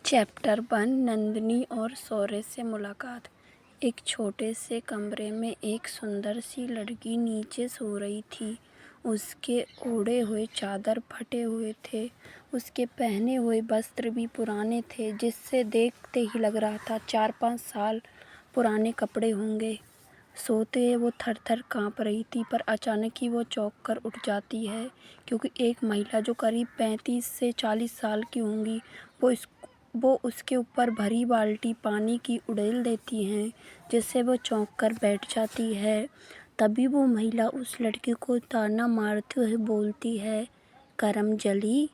Chapter 1 Nandini और सौर्य से मुलाकात। एक छोटे से कमरे में एक सुंदर सी लड़की नीचे सो रही थी। उसके ओढ़े हुए चादर फटे हुए थे। उसके पहने हुए वस्त्र भी पुराने थे, जिससे देखते ही लग रहा था 4-5 साल पुराने कपड़े होंगे। सोते ही वो थर-थर काँप रही थी, पर अचानक ही वो चौंक कर उठ जाती है, क्योंकि एक महिला जो करीब 35 से 40 साल की होंगी, वो उसके ऊपर भरी बाल्टी पानी की उड़ेल देती हैं, जिससे वो चौंक कर बैठ जाती है। तभी वो महिला उस लड़की को ताना मारते हुए बोलती है, करमजली,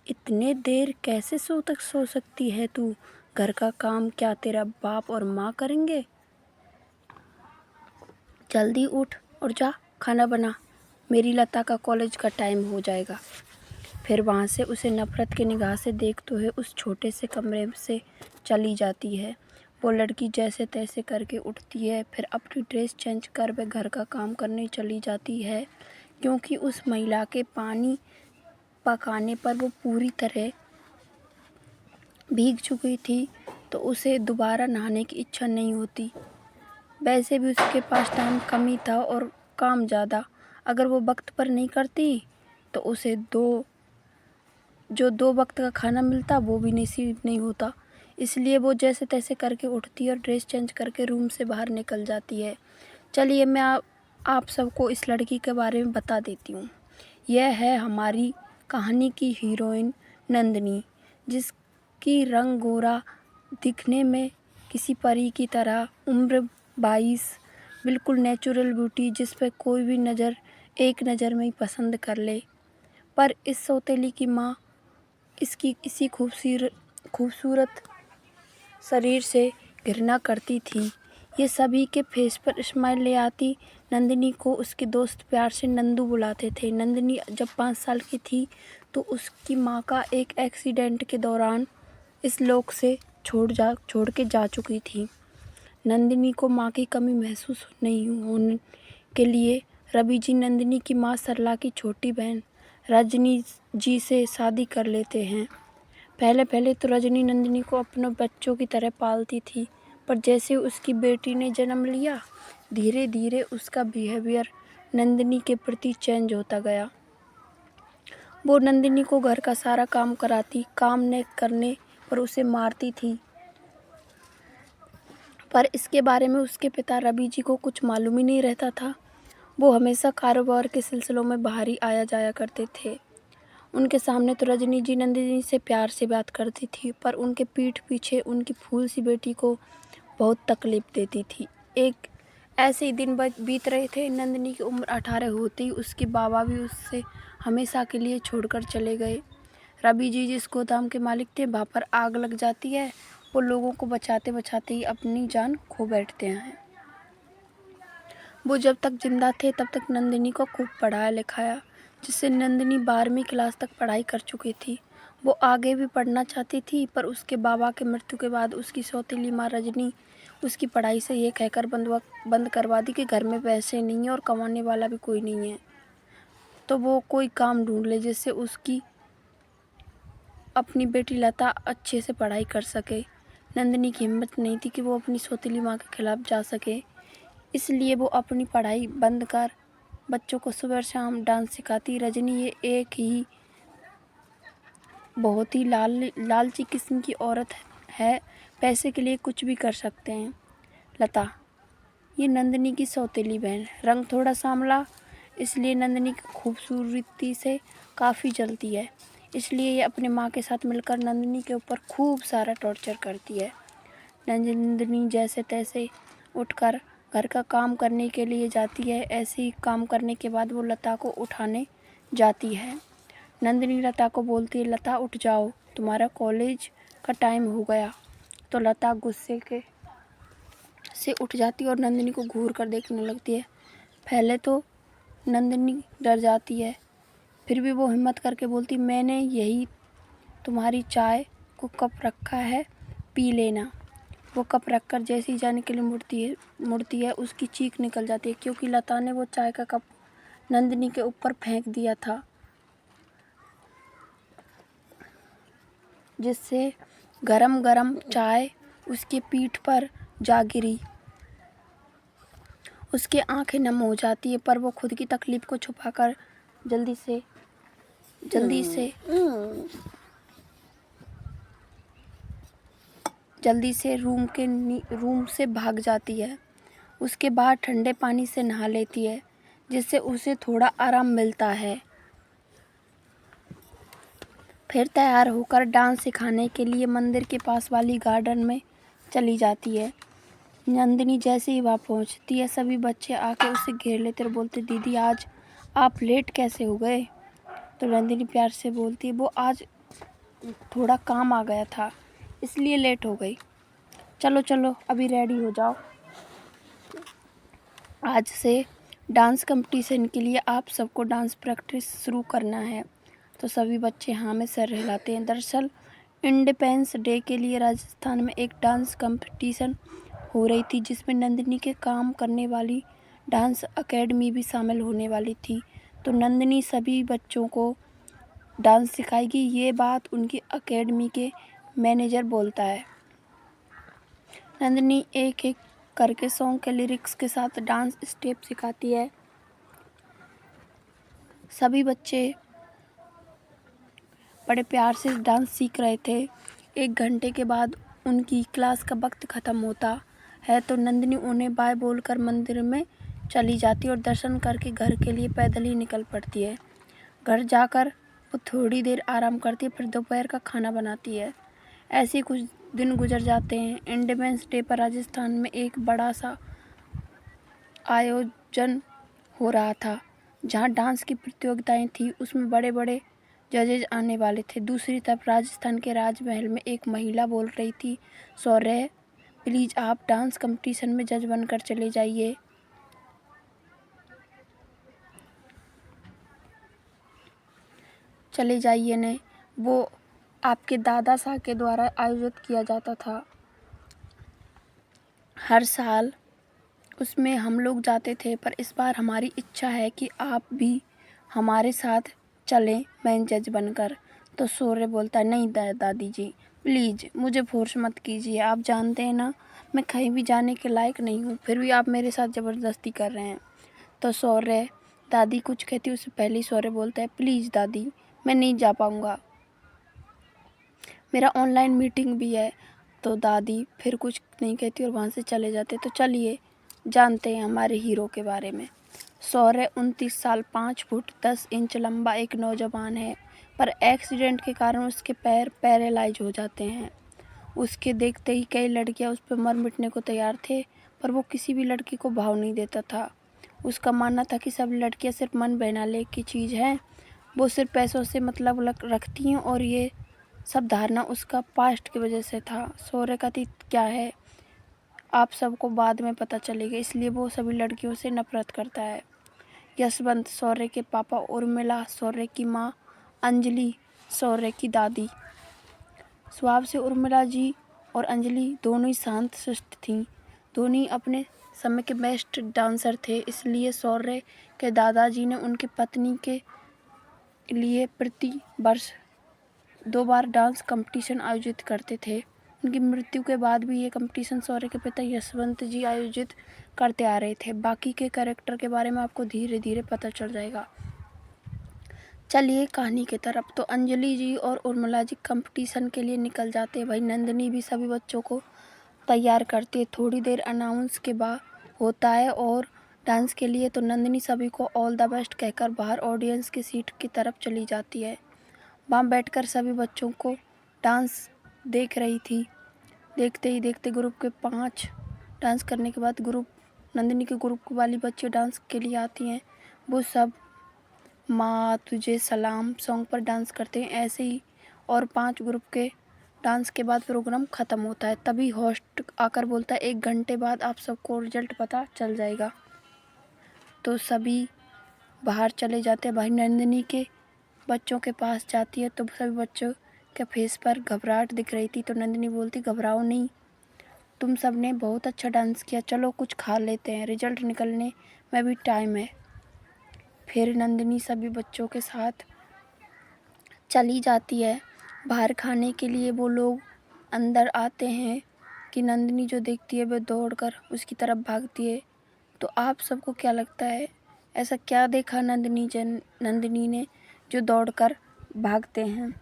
इतने देर कैसे सो सकती है तू? घर का काम क्या तेरा बाप और माँ करेंगे? जल्दी उठ और जा खाना बना, मेरी लता का कॉलेज का टाइम हो जाएगा। फिर वहाँ से उसे नफ़रत की निगाह से देखते हुए उस छोटे से कमरे से चली जाती है। वो लड़की जैसे तैसे करके उठती है, फिर अपनी ड्रेस चेंज कर वह घर का काम करने चली जाती है, क्योंकि उस महिला के पानी पकाने पर वो पूरी तरह भीग चुकी थी, तो उसे दोबारा नहाने की इच्छा नहीं होती। वैसे भी उसके पास टाइम कम ही था और काम ज़्यादा। अगर वो वक्त पर नहीं करती तो उसे जो 2 वक्त का खाना मिलता वो भी नसीब नहीं होता। इसलिए वो जैसे तैसे करके उठती है और ड्रेस चेंज करके रूम से बाहर निकल जाती है। चलिए मैं आप सबको इस लड़की के बारे में बता देती हूँ। यह है हमारी कहानी की हीरोइन नंदिनी, जिसकी रंग गोरा, दिखने में किसी परी की तरह, उम्र 22, बिल्कुल नेचुरल ब्यूटी, जिस पे कोई भी एक नज़र में ही पसंद कर ले। पर इस सौतेली की माँ इसकी इसी खूबसूरत शरीर से घृणा करती थी। ये सभी के फेस पर स्माइल ले आती। नंदिनी को उसके दोस्त प्यार से नंदू बुलाते थे। नंदिनी जब 5 साल की थी तो उसकी माँ का एक एक्सीडेंट के दौरान इस लोक से छोड़ के जा चुकी थी। नंदिनी को माँ की कमी महसूस नहीं होने के लिए रवि जी नंदिनी की माँ सरला की छोटी बहन रजनी जी से शादी कर लेते हैं। पहले तो रजनी नंदिनी को अपने बच्चों की तरह पालती थी, पर जैसे उसकी बेटी ने जन्म लिया, धीरे धीरे उसका बिहेवियर नंदिनी के प्रति चेंज होता गया। वो नंदिनी को घर का सारा काम कराती, काम न करने पर उसे मारती थी। पर इसके बारे में उसके पिता रवि जी को कुछ मालूम ही नहीं रहता था। वो हमेशा कारोबार के सिलसिलों में बाहर ही आया जाया करते थे। उनके सामने तो रजनी जी नंदिनी से प्यार से बात करती थी, पर उनके पीठ पीछे उनकी फूल सी बेटी को बहुत तकलीफ देती थी। एक ऐसे ही दिन बीत रहे थे। नंदिनी की उम्र 18 होते ही उसके बाबा भी उससे हमेशा के लिए छोड़कर चले गए। रवि जी जिस गोदाम के मालिक थे, वहाँ पर आग लग जाती है। वो लोगों को बचाते बचाते ही अपनी जान खो बैठते हैं। वो जब तक जिंदा थे तब तक नंदिनी को खूब पढ़ाया लिखाया, जिससे नंदिनी 12वीं क्लास तक पढ़ाई कर चुकी थी। वो आगे भी पढ़ना चाहती थी, पर उसके बाबा के मृत्यु के बाद उसकी सौतेली माँ रजनी उसकी पढ़ाई से ये कहकर बंद करवा दी कि घर में पैसे नहीं है और कमाने वाला भी कोई नहीं है, तो वो कोई काम ढूंढ ले जिससे उसकी अपनी बेटी लता अच्छे से पढ़ाई कर सके। नंदिनी की हिम्मत नहीं थी कि वो अपनी सौतेली माँ के खिलाफ जा सके, इसलिए वो अपनी पढ़ाई बंद कर बच्चों को सुबह शाम डांस सिखाती। रजनी ये एक ही बहुत ही लालची किस्म की औरत है, पैसे के लिए कुछ भी कर सकते हैं। लता ये नंदिनी की सौतेली बहन, रंग थोड़ा सांवला, इसलिए नंदिनी की खूबसूरती से काफ़ी जलती है। इसलिए ये अपने माँ के साथ मिलकर नंदिनी के ऊपर खूब सारा टॉर्चर करती है। नंदिनी जैसे तैसे उठकर घर का काम करने के लिए जाती है। ऐसे ही काम करने के बाद वो लता को उठाने जाती है। नंदिनी लता को बोलती है, लता उठ जाओ, तुम्हारा कॉलेज का टाइम हो गया। तो लता गुस्से से उठ जाती है और नंदिनी को घूर कर देखने लगती है। पहले तो नंदिनी डर जाती है, फिर भी वो हिम्मत करके बोलती, मैंने यही तुम्हारी चाय को कप रखा है, पी लेना। वो कप रखकर जैसे ही जाने के लिए मुड़ती है उसकी चीख निकल जाती है, क्योंकि लता ने वो चाय का कप नंदिनी के ऊपर फेंक दिया था, जिससे गरम गरम चाय उसकी पीठ पर जा गिरी। उसकी आंखें नम हो जाती है, पर वो खुद की तकलीफ को छुपाकर जल्दी से रूम से भाग जाती है। उसके बाद ठंडे पानी से नहा लेती है, जिससे उसे थोड़ा आराम मिलता है। फिर तैयार होकर डांस सिखाने के लिए मंदिर के पास वाली गार्डन में चली जाती है। नंदिनी जैसे ही वहाँ पहुँचती है, सभी बच्चे आके उसे घेर लेते और बोलते, दीदी आज आप लेट कैसे हो गए? तो नंदिनी प्यार से बोलती है, वो आज थोड़ा काम आ गया था, इसलिए लेट हो गई। चलो चलो अभी रेडी हो जाओ, आज से डांस कंपटीशन के लिए आप सबको डांस प्रैक्टिस शुरू करना है। तो सभी बच्चे हाँ में सर हिलाते हैं। दरअसल इंडिपेंडेंस डे के लिए राजस्थान में एक डांस कंपटीशन हो रही थी, जिसमें नंदिनी के काम करने वाली डांस एकेडमी भी शामिल होने वाली थी। तो नंदिनी सभी बच्चों को डांस सिखाएगी, ये बात उनकी एकेडमी के मैनेजर बोलता है। नंदिनी एक एक करके सॉन्ग के लिरिक्स के साथ डांस स्टेप सिखाती है। सभी बच्चे बड़े प्यार से डांस सीख रहे थे। 1 घंटे के बाद उनकी क्लास का वक्त ख़त्म होता है, तो नंदिनी उन्हें बाय बोलकर मंदिर में चली जाती है और दर्शन करके घर के लिए पैदल ही निकल पड़ती है। घर जाकर वो थोड़ी देर आराम करती है, फिर दोपहर का खाना बनाती है। ऐसे कुछ दिन गुजर जाते हैं। इंडिपेंडेंस डे पर राजस्थान में एक बड़ा सा आयोजन हो रहा था, जहां डांस की प्रतियोगिताएं थी। उसमें बड़े बड़े जजेज आने वाले थे। दूसरी तरफ राजस्थान के राजमहल में एक महिला बोल रही थी, सौर्य प्लीज़ आप डांस कंपटीशन में जज बनकर चले जाइए। ने वो आपके दादा साहब के द्वारा आयोजित किया जाता था हर साल, उसमें हम लोग जाते थे, पर इस बार हमारी इच्छा है कि आप भी हमारे साथ चलें मेन जज बनकर। तो सौर्य बोलता है, नहीं दादी जी प्लीज़ मुझे फोर्स मत कीजिए, आप जानते हैं ना मैं कहीं भी जाने के लायक नहीं हूँ, फिर भी आप मेरे साथ ज़बरदस्ती कर रहे हैं। तो सौर्य दादी कुछ कहती उससे पहले ही सौर्य बोलता है, प्लीज़ दादी मैं नहीं जा पाऊँगा, मेरा ऑनलाइन मीटिंग भी है। तो दादी फिर कुछ नहीं कहती और वहाँ से चले जाते। तो चलिए जानते हैं हमारे हीरो के बारे में। सौर्य 29 साल 5 फुट 10 इंच लंबा एक नौजवान है, पर एक्सीडेंट के कारण उसके पैर पैरालाइज हो जाते हैं। उसके देखते ही कई लड़कियां उस पर मर मिटने को तैयार थे, पर वो किसी भी लड़की को भाव नहीं देता था। उसका मानना था कि सब लड़कियां सिर्फ मन बहलाने की चीज़ हैं, वो सिर्फ पैसों से मतलब रखती हैं, और ये सब धारणा उसका पास्ट की वजह से था। सौर्य का अतीत क्या है आप सबको बाद में पता चलेगा, इसलिए वो सभी लड़कियों से नफरत करता है। यशवंत सौर्य के पापा, उर्मिला सौर्य की माँ, अंजलि सौर्य की दादी। स्वभाव से उर्मिला जी और अंजलि दोनों ही शांत शिष्ट थीं। दोनों ही अपने समय के बेस्ट डांसर थे, इसलिए सौर्य के दादाजी ने उनकी पत्नी के लिए प्रति वर्ष 2 बार डांस कंपटीशन आयोजित करते थे। उनकी मृत्यु के बाद भी ये कंपटीशन सौर्य के पिता यशवंत जी आयोजित करते आ रहे थे। बाकी के कैरेक्टर के बारे में आपको धीरे धीरे पता चल जाएगा। चलिए कहानी की तरफ। तो अंजलि जी और उर्मिला जी कंपटीशन के लिए निकल जाते हैं। वही नंदिनी भी सभी बच्चों को तैयार करती है। थोड़ी देर अनाउंस के बाद होता है और डांस के लिए तो नंदिनी सभी को ऑल द बेस्ट कहकर बाहर ऑडियंस की सीट की तरफ चली जाती है। वहाँ बैठकर सभी बच्चों को डांस देख रही थी। देखते ही देखते ग्रुप के 5 डांस करने के बाद नंदिनी के ग्रुप वाली बच्ची डांस के लिए आती हैं। वो सब माँ तुझे सलाम सॉन्ग पर डांस करते हैं ऐसे ही, और 5 ग्रुप के डांस के बाद प्रोग्राम ख़त्म होता है। तभी होस्ट आकर बोलता है 1 घंटे बाद आप सबको रिजल्ट पता चल जाएगा। तो सभी बाहर चले जाते हैं। भाई नंदिनी के बच्चों के पास जाती है तो सभी बच्चों के फेस पर घबराहट दिख रही थी। तो नंदिनी बोलती, घबराओ नहीं, तुम सब ने बहुत अच्छा डांस किया, चलो कुछ खा लेते हैं, रिजल्ट निकलने में भी टाइम है। फिर नंदिनी सभी बच्चों के साथ चली जाती है बाहर खाने के लिए। वो लोग अंदर आते हैं कि नंदिनी जो देखती है वह दौड़कर उसकी तरफ भागती है। तो आप सबको क्या लगता है, ऐसा क्या देखा नंदिनी ने जो दौड़कर भागते हैं?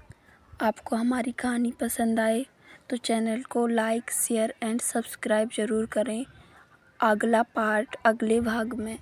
आपको हमारी कहानी पसंद आए तो चैनल को लाइक, शेयर एंड सब्सक्राइब ज़रूर करें। अगला पार्ट अगले भाग में।